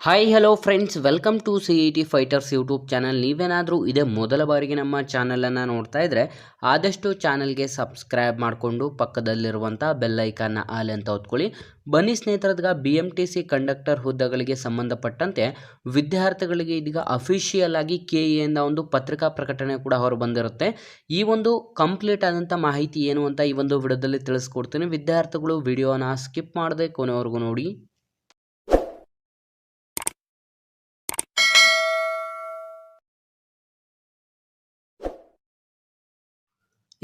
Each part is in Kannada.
Hi hello friends, welcome to CET fighters YouTube channel. ನೀವೇನಾದರೂ ಇದೇ ಮೊದಲ ಬಾರಿಗೆ ನಮ್ಮ ಚಾನಲನ್ನು ನೋಡ್ತಾ ಇದ್ದರೆ ಆದಷ್ಟು ಚಾನಲ್ಗೆ ಸಬ್ಸ್ಕ್ರೈಬ್ ಮಾಡಿಕೊಂಡು ಪಕ್ಕದಲ್ಲಿರುವಂಥ ಬೆಲ್ ಐಕಾನ್ನ ಆಲ್ ಅಂತ ಹೊತ್ಕೊಳ್ಳಿ. ಬನ್ನಿ ಸ್ನೇಹಿತರದ್ಗ BMTC ಕಂಡಕ್ಟರ್ ಹುದ್ದೆಗಳಿಗೆ ಸಂಬಂಧಪಟ್ಟಂತೆ ವಿದ್ಯಾರ್ಥಿಗಳಿಗೆ ಇದೀಗ ಅಫಿಷಿಯಲ್ ಆಗಿ KE ಇಂದ ಒಂದು ಪತ್ರಿಕಾ ಪ್ರಕಟಣೆ ಕೂಡ ಹೊರ ಬಂದಿರುತ್ತೆ. ಈ ಒಂದು ಕಂಪ್ಲೀಟ್ ಆದಂಥ ಮಾಹಿತಿ ಏನು ಅಂತ ಈ ಒಂದು ವಿಡಿಯೋದಲ್ಲಿ ತಿಳಿಸ್ಕೊಡ್ತೀನಿ. ವಿದ್ಯಾರ್ಥಿಗಳು ವಿಡಿಯೋನ ಸ್ಕಿಪ್ ಮಾಡದೆ ಕೊನೆವರೆಗೂ ನೋಡಿ.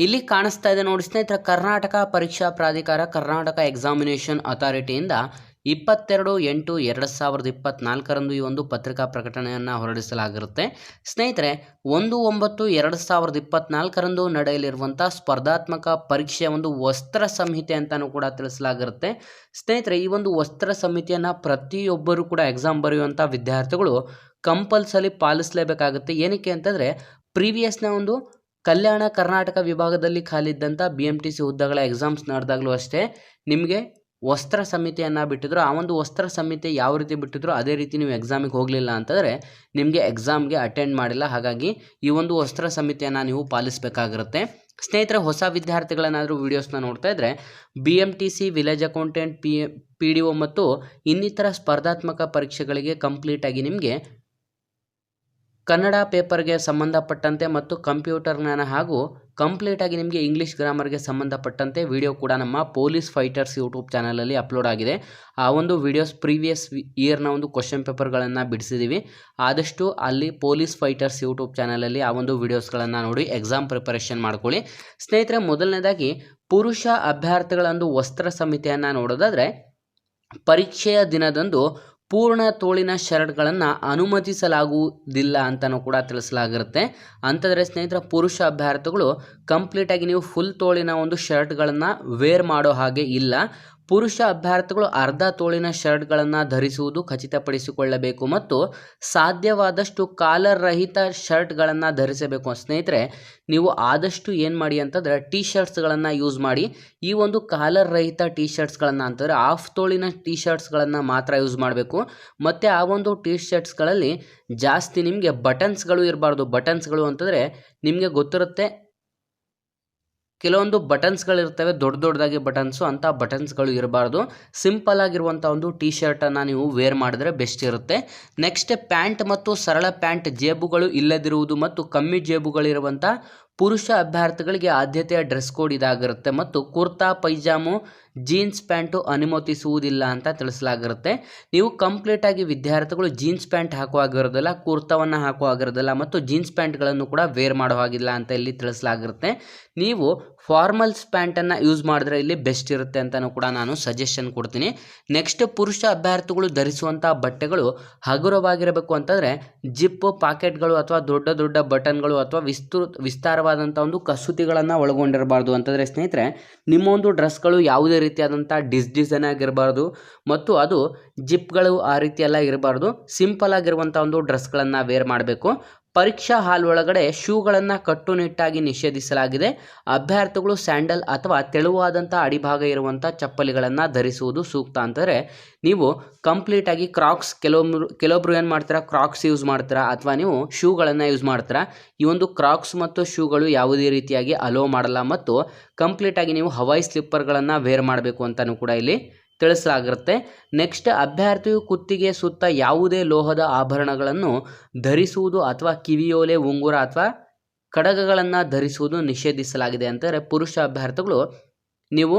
ಇಲ್ಲಿ ಕಾಣಿಸ್ತಾ ಇದೆ ನೋಡಿ ಸ್ನೇಹಿತರೆ, ಕರ್ನಾಟಕ ಪರೀಕ್ಷಾ ಪ್ರಾಧಿಕಾರ, ಕರ್ನಾಟಕ ಎಕ್ಸಾಮಿನೇಷನ್ ಅಥಾರಿಟಿಯಿಂದ 22/8/2024 ಈ ಒಂದು ಪತ್ರಿಕಾ ಪ್ರಕಟಣೆಯನ್ನು ಹೊರಡಿಸಲಾಗಿರುತ್ತೆ. ಸ್ನೇಹಿತರೆ, 1/9/2024 ನಡೆಯಲಿರುವಂಥ ಸ್ಪರ್ಧಾತ್ಮಕ ಪರೀಕ್ಷೆಯ ಒಂದು ವಸ್ತ್ರ ಸಂಹಿತೆ ಅಂತಲೂ ಕೂಡ ತಿಳಿಸಲಾಗಿರುತ್ತೆ. ಸ್ನೇಹಿತರೆ, ಈ ಒಂದು ವಸ್ತ್ರ ಸಂಹಿತೆಯನ್ನು ಪ್ರತಿಯೊಬ್ಬರು ಕೂಡ ಎಕ್ಸಾಮ್ ಬರೆಯುವಂಥ ವಿದ್ಯಾರ್ಥಿಗಳು ಕಂಪಲ್ಸರಿ ಪಾಲಿಸಲೇಬೇಕಾಗುತ್ತೆ. ಏನಕ್ಕೆ ಅಂತಂದರೆ, ಪ್ರೀವಿಯಸ್ನ ಒಂದು ಕಲ್ಯಾಣ ಕರ್ನಾಟಕ ವಿಭಾಗದಲ್ಲಿ ಖಾಲಿದ್ದಂಥ BMTC ಹುದ್ದೆಗಳ ಎಕ್ಸಾಮ್ಸ್ ನಡೆದಾಗಲೂ ಅಷ್ಟೇ ನಿಮಗೆ ವಸ್ತ್ರ ಸಂಹಿತೆಯನ್ನು ಬಿಟ್ಟಿದ್ರು. ಆ ಒಂದು ವಸ್ತ್ರ ಸಂಹಿತೆ ಯಾವ ರೀತಿ ಬಿಟ್ಟಿದ್ರು ಅದೇ ರೀತಿ ನೀವು ಎಕ್ಸಾಮಿಗೆ ಹೋಗಲಿಲ್ಲ ಅಂತಂದರೆ ನಿಮಗೆ ಎಕ್ಸಾಮ್ಗೆ ಅಟೆಂಡ್ ಮಾಡಿಲ್ಲ. ಹಾಗಾಗಿ ಈ ಒಂದು ವಸ್ತ್ರ ಸಂಹಿತೆಯನ್ನು ನೀವು ಪಾಲಿಸಬೇಕಾಗಿರುತ್ತೆ. ಸ್ನೇಹಿತರೆ, ಹೊಸ ವಿದ್ಯಾರ್ಥಿಗಳೇನಾದರೂ ವೀಡಿಯೋಸ್ನ ನೋಡ್ತಾ ಇದ್ದರೆ BMTC, ವಿಲೇಜ್ ಅಕೌಂಟೆಂಟ್, PDO ಮತ್ತು ಇನ್ನಿತರ ಸ್ಪರ್ಧಾತ್ಮಕ ಪರೀಕ್ಷೆಗಳಿಗೆ ಕಂಪ್ಲೀಟಾಗಿ ನಿಮಗೆ ಕನ್ನಡ ಪೇಪರ್ಗೆ ಸಂಬಂಧಪಟ್ಟಂತೆ ಮತ್ತು ಕಂಪ್ಯೂಟರ್ ಜ್ಞಾನ ಹಾಗೂ ಕಂಪ್ಲೀಟಾಗಿ ನಿಮಗೆ ಇಂಗ್ಲೀಷ್ ಗ್ರಾಮರ್ಗೆ ಸಂಬಂಧಪಟ್ಟಂತೆ ವಿಡಿಯೋ ಕೂಡ ನಮ್ಮ ಪೊಲೀಸ್ ಫೈಟರ್ಸ್ ಯೂಟ್ಯೂಬ್ ಚಾನಲಲ್ಲಿ ಅಪ್ಲೋಡ್ ಆಗಿದೆ. ಆ ಒಂದು ವಿಡಿಯೋಸ್ ಪ್ರೀವಿಯಸ್ ಇಯರ್ನ ಒಂದು ಕ್ವಶನ್ ಪೇಪರ್ಗಳನ್ನು ಬಿಡಿಸಿದ್ದೀವಿ. ಆದಷ್ಟು ಅಲ್ಲಿ ಪೊಲೀಸ್ ಫೈಟರ್ಸ್ ಯೂಟ್ಯೂಬ್ ಚಾನಲಲ್ಲಿ ಆ ಒಂದು ವಿಡಿಯೋಸ್ಗಳನ್ನು ನೋಡಿ ಎಕ್ಸಾಮ್ ಪ್ರಿಪರೇಷನ್ ಮಾಡ್ಕೊಳ್ಳಿ. ಸ್ನೇಹಿತರೆ, ಮೊದಲನೇದಾಗಿ ಪುರುಷ ಅಭ್ಯರ್ಥಿಗಳ ಒಂದು ವಸ್ತ್ರ ಸಂಹಿತೆಯನ್ನು ನೋಡೋದಾದರೆ, ಪರೀಕ್ಷೆಯ ದಿನದಂದು ಪೂರ್ಣ ತೋಳಿನ ಶರ್ಟ್ಗಳನ್ನು ಅನುಮತಿಸಲಾಗುವುದಿಲ್ಲ ಅಂತಲೂ ಕೂಡ ತಿಳಿಸಲಾಗಿರುತ್ತೆ. ಅಂತಂದರೆ ಸ್ನೇಹಿತರೆ, ಪುರುಷ ಅಭ್ಯರ್ಥಿಗಳು ಕಂಪ್ಲೀಟಾಗಿ ನೀವು ಫುಲ್ ತೋಳಿನ ಒಂದು ಶರ್ಟ್ಗಳನ್ನು ವೇರ್ ಮಾಡೋ ಹಾಗೆ ಇಲ್ಲ. ಪುರುಷ ಅಭ್ಯರ್ಥಿಗಳು ಅರ್ಧ ತೋಳಿನ ಶರ್ಟ್ಗಳನ್ನು ಧರಿಸುವುದು ಖಚಿತಪಡಿಸಿಕೊಳ್ಳಬೇಕು ಮತ್ತು ಸಾಧ್ಯವಾದಷ್ಟು ಕಾಲರ್ ರಹಿತ ಶರ್ಟ್ಗಳನ್ನು ಧರಿಸಬೇಕು. ಸ್ನೇಹಿತರೆ, ನೀವು ಆದಷ್ಟು ಏನು ಮಾಡಿ ಅಂತಂದರೆ ಟಿ ಶರ್ಟ್ಸ್ಗಳನ್ನು ಯೂಸ್ ಮಾಡಿ. ಈ ಒಂದು ಕಾಲರ್ ರಹಿತ ಟಿ ಶರ್ಟ್ಸ್ಗಳನ್ನು ಅಂತಂದರೆ ಹಾಫ್ ತೋಳಿನ ಟಿ ಶರ್ಟ್ಸ್ಗಳನ್ನು ಮಾತ್ರ ಯೂಸ್ ಮಾಡಬೇಕು. ಮತ್ತು ಆ ಒಂದು ಟಿ ಶರ್ಟ್ಸ್ಗಳಲ್ಲಿ ಜಾಸ್ತಿ ನಿಮಗೆ ಬಟನ್ಸ್ಗಳು ಇರಬಾರ್ದು. ಬಟನ್ಸ್ಗಳು ಅಂತಂದರೆ ನಿಮಗೆ ಗೊತ್ತಿರುತ್ತೆ, ಕೆಲವೊಂದು ಬಟನ್ಸ್ಗಳಿರ್ತವೆ, ದೊಡ್ಡದಾಗಿ ಬಟನ್ಸು, ಅಂಥ ಬಟನ್ಸ್ಗಳು ಇರಬಾರ್ದು. ಸಿಂಪಲ್ ಆಗಿರುವಂಥ ಒಂದು ಟಿ ಶರ್ಟನ್ನು ನೀವು ವೇರ್ ಮಾಡಿದ್ರೆ ಬೆಸ್ಟ್ ಇರುತ್ತೆ. ನೆಕ್ಸ್ಟ್, ಪ್ಯಾಂಟ್ ಮತ್ತು ಸರಳ ಪ್ಯಾಂಟ್ ಜೇಬುಗಳು ಇಲ್ಲದಿರುವುದು ಮತ್ತು ಕಮ್ಮಿ ಜೇಬುಗಳಿರುವಂಥ ಪುರುಷ ಅಭ್ಯರ್ಥಿಗಳಿಗೆ ಆದ್ಯತೆಯ ಡ್ರೆಸ್ ಕೋಡ್ ಇದಾಗಿರುತ್ತೆ. ಮತ್ತು ಕುರ್ತಾ ಪೈಜಾಮು, ಜೀನ್ಸ್ ಪ್ಯಾಂಟು ಅನುಮತಿಸುವುದಿಲ್ಲ ಅಂತ ತಿಳಿಸಲಾಗಿರುತ್ತೆ. ನೀವು ಕಂಪ್ಲೀಟಾಗಿ ವಿದ್ಯಾರ್ಥಿಗಳು ಜೀನ್ಸ್ ಪ್ಯಾಂಟ್ ಹಾಕುವಾಗಿರೋದಿಲ್ಲ, ಕುರ್ತಾವನ್ನು ಹಾಕುವಾಗಿರೋದಿಲ್ಲ ಮತ್ತು ಜೀನ್ಸ್ ಪ್ಯಾಂಟ್ಗಳನ್ನು ಕೂಡ ವೇರ್ ಮಾಡೋ ಹಾಗಿಲ್ಲ ಅಂತ ಇಲ್ಲಿ ತಿಳಿಸಲಾಗಿರುತ್ತೆ. ನೀವು ಫಾರ್ಮಲ್ಸ್ ಪ್ಯಾಂಟನ್ನು ಯೂಸ್ ಮಾಡಿದ್ರೆ ಇಲ್ಲಿ ಬೆಸ್ಟ್ ಇರುತ್ತೆ ಅಂತಲೂ ಕೂಡ ನಾನು ಸಜೆಷನ್ ಕೊಡ್ತೀನಿ. ನೆಕ್ಸ್ಟ್, ಪುರುಷ ಅಭ್ಯರ್ಥಿಗಳು ಧರಿಸುವಂಥ ಬಟ್ಟೆಗಳು ಹಗುರವಾಗಿರಬೇಕು. ಅಂತಂದರೆ ಜಿಪ್ ಪಾಕೆಟ್ಗಳು ಅಥವಾ ದೊಡ್ಡ ಬಟನ್ಗಳು ಅಥವಾ ವಿಸ್ತಾರವಾದಂಥ ಒಂದು ಕಸೂತಿಗಳನ್ನು ಒಳಗೊಂಡಿರಬಾರ್ದು. ಅಂತಂದರೆ ಸ್ನೇಹಿತರೆ, ನಿಮ್ಮ ಒಂದು ಡ್ರೆಸ್ಗಳು ಯಾವುದೇ ರೀತಿಯಾದಂಥ ಡಿಸೈನ್ ಆಗಿರಬಾರ್ದು ಮತ್ತು ಅದು ಜಿಪ್ಗಳು ಆ ರೀತಿ ಎಲ್ಲ ಇರಬಾರ್ದು. ಸಿಂಪಲ್ ಆಗಿರುವಂಥ ಒಂದು ಡ್ರೆಸ್ಗಳನ್ನು ವೇರ್ ಮಾಡಬೇಕು. ಪರೀಕ್ಷಾ ಹಾಲ್ ಒಳಗಡೆ ಶೂಗಳನ್ನು ಕಟ್ಟುನಿಟ್ಟಾಗಿ ನಿಷೇಧಿಸಲಾಗಿದೆ. ಅಭ್ಯರ್ಥಿಗಳು ಸ್ಯಾಂಡಲ್ ಅಥವಾ ತೆಳುವಾದಂಥ ಅಡಿಭಾಗ ಇರುವಂಥ ಚಪ್ಪಲಿಗಳನ್ನು ಧರಿಸುವುದು ಸೂಕ್ತ. ಅಂತಾರೆ ನೀವು ಕಂಪ್ಲೀಟಾಗಿ ಕ್ರಾಕ್ಸ್, ಕೆಲವೊಬ್ರು ಏನು ಮಾಡ್ತೀರಾ, ಕ್ರಾಕ್ಸ್ ಯೂಸ್ ಮಾಡ್ತೀರಾ ಅಥವಾ ನೀವು ಶೂಗಳನ್ನು ಯೂಸ್ ಮಾಡ್ತೀರಾ. ಈ ಒಂದು ಕ್ರಾಕ್ಸ್ ಮತ್ತು ಶೂಗಳು ಯಾವುದೇ ರೀತಿಯಾಗಿ ಅಲೋ ಮಾಡಲ್ಲ ಮತ್ತು ಕಂಪ್ಲೀಟಾಗಿ ನೀವು ಹವಾಯಿ ಸ್ಲಿಪ್ಪರ್ಗಳನ್ನು ವೇರ್ ಮಾಡಬೇಕು ಅಂತಲೂ ಕೂಡ ಇಲ್ಲಿ ತಿಳಿಸಲಾಗಿರುತ್ತೆ. ನೆಕ್ಸ್ಟ್, ಅಭ್ಯರ್ಥಿಯು ಕುತ್ತಿಗೆ ಸುತ್ತ ಯಾವುದೇ ಲೋಹದ ಆಭರಣಗಳನ್ನು ಧರಿಸುವುದು ಅಥವಾ ಕಿವಿಯೋಲೆ, ಉಂಗುರ ಅಥವಾ ಕಡಗಗಳನ್ನು ಧರಿಸುವುದು ನಿಷೇಧಿಸಲಾಗಿದೆ. ಅಂತಾರೆ ಪುರುಷ ಅಭ್ಯರ್ಥಿಗಳು ನೀವು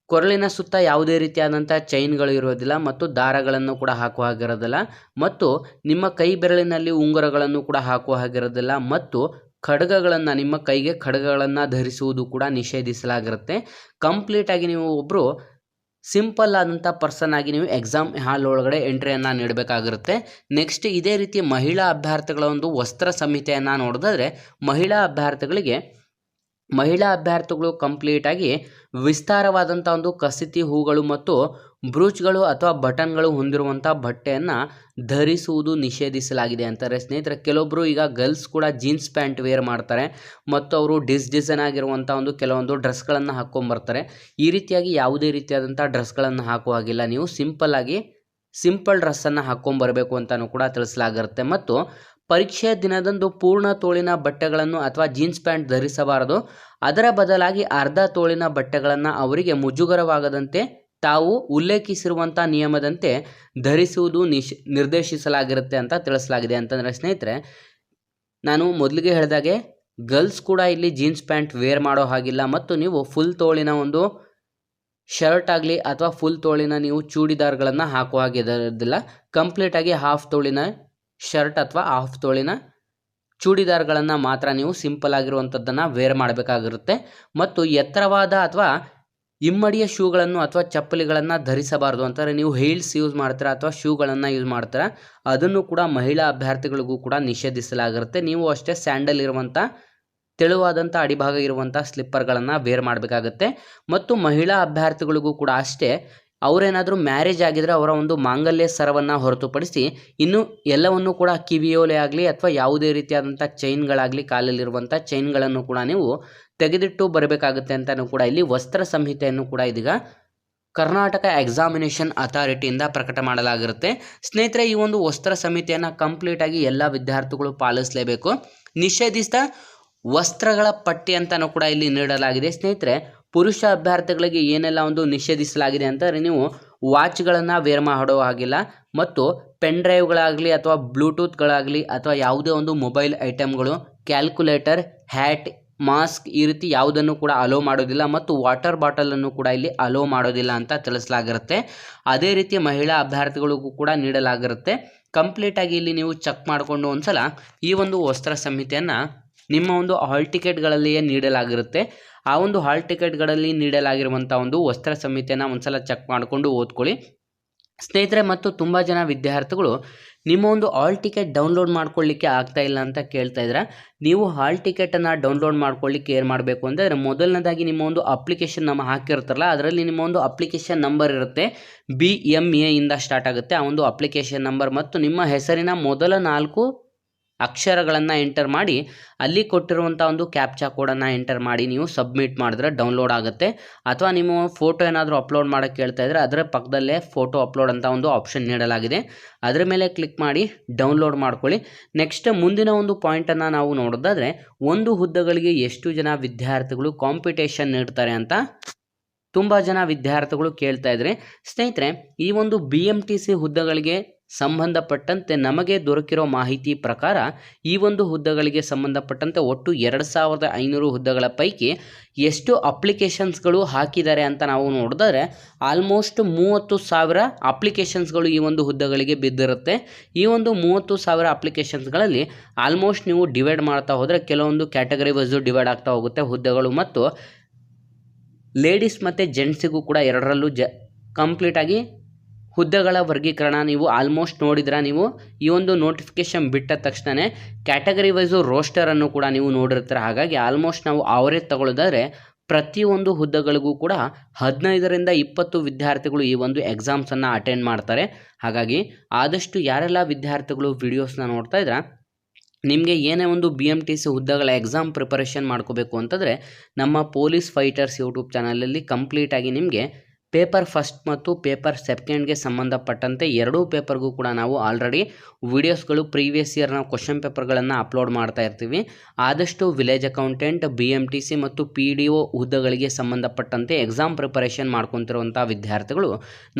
ಕೊರಳಿನ ಸುತ್ತ ಯಾವುದೇ ರೀತಿಯಾದಂಥ ಚೈನ್ಗಳು ಇರೋದಿಲ್ಲ ಮತ್ತು ದಾರಗಳನ್ನು ಕೂಡ ಹಾಕುವ ಹಾಗಿರೋದಿಲ್ಲ ಮತ್ತು ನಿಮ್ಮ ಕೈ ಬೆರಳಿನಲ್ಲಿ ಉಂಗುರಗಳನ್ನು ಕೂಡ ಹಾಕುವ ಹಾಗಿರೋದಿಲ್ಲ ಮತ್ತು ಖಡ್ಗಗಳನ್ನು, ನಿಮ್ಮ ಕೈಗೆ ಖಡ್ಗಗಳನ್ನು ಧರಿಸುವುದು ಕೂಡ ನಿಷೇಧಿಸಲಾಗಿರುತ್ತೆ. ಕಂಪ್ಲೀಟಾಗಿ ನೀವು ಒಬ್ಬರು ಸಿಂಪಲ್ ಆದಂಥ ಪರ್ಸನ್ ಆಗಿ ನೀವು ಎಕ್ಸಾಮ್ ಹಾಲ್ ಒಳಗಡೆ ಎಂಟ್ರಿಯನ್ನು ನೀಡಬೇಕಾಗಿರುತ್ತೆ. ನೆಕ್ಸ್ಟ್, ಇದೇ ರೀತಿ ಮಹಿಳಾ ಅಭ್ಯರ್ಥಿಗಳ ಒಂದು ವಸ್ತ್ರ ಸಂಹಿತೆಯನ್ನು ನೋಡೋದಾದರೆ, ಮಹಿಳಾ ಅಭ್ಯರ್ಥಿಗಳು ಕಂಪ್ಲೀಟಾಗಿ ವಿಸ್ತಾರವಾದಂಥ ಒಂದು ಕಸೂತಿ ಹೂಗಳು ಮತ್ತು ಬ್ರೂಚ್ಗಳು ಅಥವಾ ಬಟನ್ಗಳು ಹೊಂದಿರುವಂಥ ಬಟ್ಟೆಯನ್ನು ಧರಿಸುವುದು ನಿಷೇಧಿಸಲಾಗಿದೆ ಅಂತಾರೆ. ಸ್ನೇಹಿತರೆ, ಕೆಲವೊಬ್ಬರು ಈಗ ಗರ್ಲ್ಸ್ ಕೂಡ ಜೀನ್ಸ್ ಪ್ಯಾಂಟ್ ವೇರ್ ಮಾಡ್ತಾರೆ ಮತ್ತು ಅವರು ಡಿಸೈನ್ ಆಗಿರುವಂಥ ಒಂದು ಕೆಲವೊಂದು ಡ್ರೆಸ್ಗಳನ್ನು ಹಾಕ್ಕೊಂಬರ್ತಾರೆ. ಈ ರೀತಿಯಾಗಿ ಯಾವುದೇ ರೀತಿಯಾದಂಥ ಡ್ರೆಸ್ಗಳನ್ನು ಹಾಕುವಾಗಿಲ್ಲ. ನೀವು ಸಿಂಪಲ್ಲಾಗಿ ಸಿಂಪಲ್ ಡ್ರೆಸ್ಸನ್ನು ಹಾಕ್ಕೊಂಬರಬೇಕು ಅಂತಲೂ ಕೂಡ ತಿಳಿಸಲಾಗಿರುತ್ತೆ. ಮತ್ತು ಪರೀಕ್ಷೆಯ ದಿನದಂದು ಪೂರ್ಣ ತೋಳಿನ ಬಟ್ಟೆಗಳನ್ನು ಅಥವಾ ಜೀನ್ಸ್ ಪ್ಯಾಂಟ್ ಧರಿಸಬಾರದು. ಅದರ ಬದಲಾಗಿ ಅರ್ಧ ತೋಳಿನ ಬಟ್ಟೆಗಳನ್ನು ಅವರಿಗೆ ಮುಜುಗರವಾಗದಂತೆ ತಾವು ಉಲ್ಲೇಖಿಸಿರುವಂಥ ನಿಯಮದಂತೆ ಧರಿಸುವುದು ನಿರ್ದೇಶಿಸಲಾಗಿರುತ್ತೆ ಅಂತ ತಿಳಿಸಲಾಗಿದೆ. ಅಂತಂದರೆ ಸ್ನೇಹಿತರೆ, ನಾನು ಮೊದಲಿಗೆ ಹೇಳಿದಾಗೆ ಗರ್ಲ್ಸ್ ಕೂಡ ಇಲ್ಲಿ ಜೀನ್ಸ್ ಪ್ಯಾಂಟ್ ವೇರ್ ಮಾಡೋ ಹಾಗಿಲ್ಲ. ಮತ್ತು ನೀವು ಫುಲ್ ತೋಳಿನ ಒಂದು ಶರ್ಟ್ ಆಗಲಿ ಅಥವಾ ಫುಲ್ ತೋಳಿನ ನೀವು ಚೂಡಿದಾರ್ಗಳನ್ನು ಹಾಕುವ ಹಾಗೆ ಇರೋದಿಲ್ಲ. ಕಂಪ್ಲೀಟಾಗಿ ಹಾಫ್ ತೋಳಿನ ಶರ್ಟ್ ಅಥವಾ ಹಾಫ್ ತೋಳಿನ ಚೂಡಿದಾರ್ಗಳನ್ನು ಮಾತ್ರ ನೀವು ಸಿಂಪಲ್ ಆಗಿರುವಂಥದ್ದನ್ನು ವೇರ್ ಮಾಡಬೇಕಾಗಿರುತ್ತೆ. ಮತ್ತು ಎತ್ತರವಾದ ಅಥವಾ ಇಮ್ಮಡಿಯ ಶೂಗಳನ್ನು ಅಥವಾ ಚಪ್ಪಲಿಗಳನ್ನು ಧರಿಸಬಾರ್ದು. ಅಂತಾರೆ ನೀವು ಹೀಲ್ಸ್ ಯೂಸ್ ಮಾಡ್ತೀರಾ ಅಥವಾ ಶೂಗಳನ್ನು ಯೂಸ್ ಮಾಡ್ತೀರಾ, ಅದನ್ನು ಕೂಡ ಮಹಿಳಾ ಅಭ್ಯರ್ಥಿಗಳಿಗೂ ಕೂಡ ನಿಷೇಧಿಸಲಾಗಿರುತ್ತೆ. ನೀವು ಅಷ್ಟೇ ಸ್ಯಾಂಡಲ್ ಇರುವಂಥ ತೆಳುವಾದಂಥ ಅಡಿಭಾಗ ಇರುವಂಥ ಸ್ಲಿಪ್ಪರ್ಗಳನ್ನು ವೇರ್ ಮಾಡಬೇಕಾಗತ್ತೆ. ಮತ್ತು ಮಹಿಳಾ ಅಭ್ಯರ್ಥಿಗಳಿಗೂ ಕೂಡ ಅಷ್ಟೇ, ಅವರೇನಾದರೂ ಮ್ಯಾರೇಜ್ ಆಗಿದ್ರೆ ಅವರ ಒಂದು ಮಾಂಗಲ್ಯ ಸರವನ್ನು ಹೊರತುಪಡಿಸಿ ಇನ್ನು ಎಲ್ಲವನ್ನು ಕೂಡ ಕಿವಿಯೋಲೆ ಆಗಲಿ ಅಥವಾ ಯಾವುದೇ ರೀತಿಯಾದಂಥ ಚೈನ್ಗಳಾಗಲಿ, ಕಾಲಲ್ಲಿರುವಂಥ ಚೈನ್ಗಳನ್ನು ಕೂಡ ನೀವು ತೆಗೆದಿಟ್ಟು ಬರಬೇಕಾಗುತ್ತೆ ಅಂತಲೂ ಕೂಡ ಇಲ್ಲಿ ವಸ್ತ್ರ ಸಂಹಿತೆಯನ್ನು ಕೂಡ ಇದೀಗ ಕರ್ನಾಟಕ ಎಕ್ಸಾಮಿನೇಷನ್ ಅಥಾರಿಟಿಯಿಂದ ಪ್ರಕಟ ಮಾಡಲಾಗಿರುತ್ತೆ. ಸ್ನೇಹಿತರೆ, ಈ ಒಂದು ವಸ್ತ್ರ ಸಂಹಿತೆಯನ್ನು ಕಂಪ್ಲೀಟಾಗಿ ಎಲ್ಲ ವಿದ್ಯಾರ್ಥಿಗಳು ಪಾಲಿಸಲೇಬೇಕು. ನಿಷೇಧಿಸಿದ ವಸ್ತ್ರಗಳ ಪಟ್ಟಿ ಅಂತಲೂ ಕೂಡ ಇಲ್ಲಿ ನೀಡಲಾಗಿದೆ. ಸ್ನೇಹಿತರೆ, ಪುರುಷ ಅಭ್ಯರ್ಥಿಗಳಿಗೆ ಏನೆಲ್ಲ ಒಂದು ನಿಷೇಧಿಸಲಾಗಿದೆ ಅಂತಂದರೆ, ನೀವು ವಾಚ್ಗಳನ್ನು ವೇರ್ ಮಾಡೋ ಹಾಗಿಲ್ಲ, ಮತ್ತು ಪೆನ್ ಡ್ರೈವ್ಗಳಾಗಲಿ ಅಥವಾ ಬ್ಲೂಟೂತ್ಗಳಾಗಲಿ ಅಥವಾ ಯಾವುದೇ ಒಂದು ಮೊಬೈಲ್ ಐಟಮ್ಗಳು, ಕ್ಯಾಲ್ಕುಲೇಟರ್, ಹ್ಯಾಟ್, ಮಾಸ್ಕ್ ಈ ರೀತಿ ಯಾವುದನ್ನು ಕೂಡ ಅಲೋ ಮಾಡೋದಿಲ್ಲ. ಮತ್ತು ವಾಟರ್ ಬಾಟಲನ್ನು ಕೂಡ ಇಲ್ಲಿ ಅಲೋ ಮಾಡೋದಿಲ್ಲ ಅಂತ ತಿಳಿಸಲಾಗಿರುತ್ತೆ. ಅದೇ ರೀತಿ ಮಹಿಳಾ ಅಭ್ಯರ್ಥಿಗಳಿಗೂ ಕೂಡ ನೀಡಲಾಗಿರುತ್ತೆ. ಕಂಪ್ಲೀಟಾಗಿ ಇಲ್ಲಿ ನೀವು ಚೆಕ್ ಮಾಡಿಕೊಂಡು ಒಂದ್ಸಲ ಈ ಒಂದು ವಸ್ತ್ರ ಸಂಹಿತೆಯನ್ನು ನಿಮ್ಮ ಒಂದು ಹಾಲ್ ಟಿಕೆಟ್ಗಳಲ್ಲಿಯೇ ನೀಡಲಾಗಿರುತ್ತೆ. ಆ ಒಂದು ಹಾಲ್ ಟಿಕೆಟ್ಗಳಲ್ಲಿ ನೀಡಲಾಗಿರುವಂಥ ಒಂದು ವಸ್ತ್ರ ಸಂಹಿತೆಯನ್ನು ಒಂದ್ಸಲ ಚೆಕ್ ಮಾಡಿಕೊಂಡು ಓದ್ಕೊಳ್ಳಿ ಸ್ನೇಹಿತರೆ. ಮತ್ತು ತುಂಬ ಜನ ವಿದ್ಯಾರ್ಥಿಗಳು ನಿಮ್ಮ ಒಂದು ಹಾಲ್ ಟಿಕೆಟ್ ಡೌನ್ಲೋಡ್ ಮಾಡ್ಕೊಳ್ಳಿಕ್ಕೆ ಆಗ್ತಾ ಇಲ್ಲ ಅಂತ ಕೇಳ್ತಾ ಇದ್ರೆ, ನೀವು ಹಾಲ್ ಟಿಕೆಟನ್ನು ಡೌನ್ಲೋಡ್ ಮಾಡ್ಕೊಳ್ಳಿಕ್ಕೆ ಏನು ಮಾಡಬೇಕು ಅಂದರೆ, ಮೊದಲನೇದಾಗಿ ನಿಮ್ಮ ಒಂದು ಅಪ್ಲಿಕೇಶನ್ ನಮ್ಮ ಹಾಕಿರ್ತಾರಲ್ಲ, ಅದರಲ್ಲಿ ನಿಮ್ಮ ಒಂದು ಅಪ್ಲಿಕೇಶನ್ ನಂಬರ್ ಇರುತ್ತೆ. BMA ಇಂದ ಸ್ಟಾರ್ಟ್ ಆಗುತ್ತೆ ಆ ಒಂದು ಅಪ್ಲಿಕೇಶನ್ ನಂಬರ್. ಮತ್ತು ನಿಮ್ಮ ಹೆಸರಿನ ಮೊದಲ 4 ಅಕ್ಷರಗಳನ್ನು ಎಂಟರ್ ಮಾಡಿ ಅಲ್ಲಿ ಕೊಟ್ಟಿರುವಂಥ ಒಂದು ಕ್ಯಾಪ್ಚಾ ಕೋಡನ್ನು ಎಂಟರ್ ಮಾಡಿ ನೀವು ಸಬ್ಮಿಟ್ ಮಾಡಿದ್ರೆ ಡೌನ್ಲೋಡ್ ಆಗುತ್ತೆ. ಅಥವಾ ನಿಮ್ಮ ಫೋಟೋ ಏನಾದರೂ ಅಪ್ಲೋಡ್ ಮಾಡೋಕ್ಕೆ ಕೇಳ್ತಾ ಇದ್ದರೆ ಅದರ ಪಕ್ಕದಲ್ಲೇ ಫೋಟೋ ಅಪ್ಲೋಡ್ ಅಂತ ಒಂದು ಆಪ್ಷನ್ ನೀಡಲಾಗಿದೆ. ಅದರ ಮೇಲೆ ಕ್ಲಿಕ್ ಮಾಡಿ ಡೌನ್ಲೋಡ್ ಮಾಡ್ಕೊಳ್ಳಿ. ನೆಕ್ಸ್ಟ್ ಮುಂದಿನ ಒಂದು ಪಾಯಿಂಟನ್ನು ನಾವು ನೋಡೋದಾದರೆ, ಒಂದು ಹುದ್ದೆಗಳಿಗೆ ಎಷ್ಟು ಜನ ವಿದ್ಯಾರ್ಥಿಗಳು ಕಾಂಪಿಟೇಷನ್ ನೀಡ್ತಾರೆ ಅಂತ ತುಂಬ ಜನ ವಿದ್ಯಾರ್ಥಿಗಳು ಕೇಳ್ತಾ ಇದ್ದಾರೆ. ಸ್ನೇಹಿತರೆ, ಈ ಒಂದು BMTC ಹುದ್ದೆಗಳಿಗೆ ಸಂಬಂಧಪಟ್ಟಂತೆ ನಮಗೆ ದೊರಕಿರೋ ಮಾಹಿತಿ ಪ್ರಕಾರ ಈ ಒಂದು ಹುದ್ದೆಗಳಿಗೆ ಸಂಬಂಧಪಟ್ಟಂತೆ ಒಟ್ಟು 2500 ಹುದ್ದೆಗಳ ಪೈಕಿ ಎಷ್ಟು ಅಪ್ಲಿಕೇಶನ್ಸ್ಗಳು ಹಾಕಿದ್ದಾರೆ ಅಂತ ನಾವು ನೋಡಿದ್ರೆ, ಆಲ್ಮೋಸ್ಟ್ 30,000 ಅಪ್ಲಿಕೇಶನ್ಸ್ಗಳು ಈ ಒಂದು ಹುದ್ದೆಗಳಿಗೆ ಬಿದ್ದಿರುತ್ತೆ. ಈ ಒಂದು 30,000 ಅಪ್ಲಿಕೇಶನ್ಸ್ಗಳಲ್ಲಿ ಆಲ್ಮೋಸ್ಟ್ ನೀವು ಡಿವೈಡ್ ಮಾಡ್ತಾ ಹೋದರೆ ಕೆಲವೊಂದು ಕ್ಯಾಟಗರಿ ವೈಸು ಡಿವೈಡ್ ಆಗ್ತಾ ಹೋಗುತ್ತೆ ಹುದ್ದೆಗಳು. ಮತ್ತು ಲೇಡೀಸ್ ಮತ್ತು ಜೆಂಟ್ಸಿಗೂ ಕೂಡ ಎರಡರಲ್ಲೂ ಕಂಪ್ಲೀಟಾಗಿ ಹುದ್ದೆಗಳ ವರ್ಗೀಕರಣ ನೀವು ಆಲ್ಮೋಸ್ಟ್ ನೋಡಿದ್ರೆ, ನೀವು ಈ ಒಂದು ನೋಟಿಫಿಕೇಶನ್ ಬಿಟ್ಟ ತಕ್ಷಣ ಕ್ಯಾಟಗರಿ ವೈಸು ರೋಸ್ಟರನ್ನು ಕೂಡ ನೀವು ನೋಡಿರ್ತೀರ. ಹಾಗಾಗಿ ಆಲ್ಮೋಸ್ಟ್ ನಾವು ಅವರೇಜ್ ತಗೊಳ್ಳೋದಾದರೆ ಪ್ರತಿಯೊಂದು ಹುದ್ದೆಗಳಿಗೂ ಕೂಡ 15ರಿಂದ 20 ವಿದ್ಯಾರ್ಥಿಗಳು ಈ ಒಂದು ಎಕ್ಸಾಮ್ಸನ್ನು ಅಟೆಂಡ್ ಮಾಡ್ತಾರೆ. ಹಾಗಾಗಿ ಆದಷ್ಟು ಯಾರೆಲ್ಲ ವಿದ್ಯಾರ್ಥಿಗಳು ವಿಡಿಯೋಸ್ನ ನೋಡ್ತಾ ಇದ್ರೆ, ನಿಮಗೆ ಏನೇ ಒಂದು BMTC ಹುದ್ದೆಗಳ ಎಕ್ಸಾಮ್ ಪ್ರಿಪರೇಷನ್ ಮಾಡ್ಕೋಬೇಕು ಅಂತಂದರೆ, ನಮ್ಮ ಪೊಲೀಸ್ ಫೈಟರ್ಸ್ ಯೂಟ್ಯೂಬ್ ಚಾನಲಲ್ಲಿ ಕಂಪ್ಲೀಟಾಗಿ ನಿಮಗೆ ಪೇಪರ್ ಫಸ್ಟ್ ಮತ್ತು ಪೇಪರ್ ಸೆಕೆಂಡ್ಗೆ ಸಂಬಂಧಪಟ್ಟಂತೆ ಎರಡೂ ಪೇಪರ್ಗೂ ಕೂಡ ನಾವು ಆಲ್ರೆಡಿ ವಿಡಿಯೋಸ್ಗಳು ಪ್ರೀವಿಯಸ್ ಇಯರ್ನ ಕ್ವಶನ್ ಪೇಪರ್ಗಳನ್ನು ಅಪ್ಲೋಡ್ ಮಾಡ್ತಾ ಇರ್ತೀವಿ. ಆದಷ್ಟು ವಿಲೇಜ್ ಅಕೌಂಟೆಂಟ್, BMTC ಮತ್ತು PDO ಹುದ್ದೆಗಳಿಗೆ ಸಂಬಂಧಪಟ್ಟಂತೆ ಎಕ್ಸಾಮ್ ಪ್ರಿಪರೇಷನ್ ಮಾಡ್ಕೊತಿರುವಂಥ ವಿದ್ಯಾರ್ಥಿಗಳು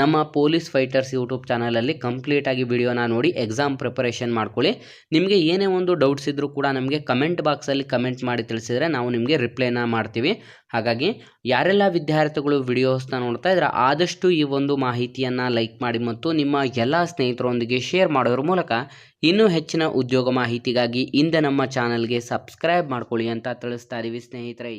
ನಮ್ಮ ಪೊಲೀಸ್ ಫೈಟರ್ಸ್ ಯೂಟ್ಯೂಬ್ ಚಾನಲಲ್ಲಿ ಕಂಪ್ಲೀಟಾಗಿ ವಿಡಿಯೋನ ನೋಡಿ ಎಕ್ಸಾಮ್ ಪ್ರಿಪರೇಷನ್ ಮಾಡ್ಕೊಳ್ಳಿ. ನಿಮಗೆ ಏನೇ ಒಂದು ಡೌಟ್ಸ್ ಇದ್ದರೂ ಕೂಡ ನಮಗೆ ಕಮೆಂಟ್ ಬಾಕ್ಸಲ್ಲಿ ಕಮೆಂಟ್ ಮಾಡಿ ತಿಳಿಸಿದರೆ ನಾವು ನಿಮಗೆ ರಿಪ್ಲೈನ ಮಾಡ್ತೀವಿ. ಹಾಗಾಗಿ ಯಾರೆಲ್ಲ ವಿದ್ಯಾರ್ಥಿಗಳು ವಿಡಿಯೋಸ್ನ ನೋಡ್ತಾ ಇದ್ರೆ ಆದಷ್ಟು ಈ ಒಂದು ಮಾಹಿತಿಯನ್ನು ಲೈಕ್ ಮಾಡಿ ಮತ್ತು ನಿಮ್ಮ ಎಲ್ಲ ಸ್ನೇಹಿತರೊಂದಿಗೆ ಶೇರ್ ಮಾಡೋದ್ರ ಮೂಲಕ ಇನ್ನೂ ಹೆಚ್ಚಿನ ಉದ್ಯೋಗ ಮಾಹಿತಿಗಾಗಿ ಹಿಂದೆ ನಮ್ಮ ಚಾನಲ್ಗೆ ಸಬ್ಸ್ಕ್ರೈಬ್ ಮಾಡ್ಕೊಳ್ಳಿ ಅಂತ ತಿಳಿಸ್ತಾ ಇದ್ದೀವಿ ಸ್ನೇಹಿತರೆ.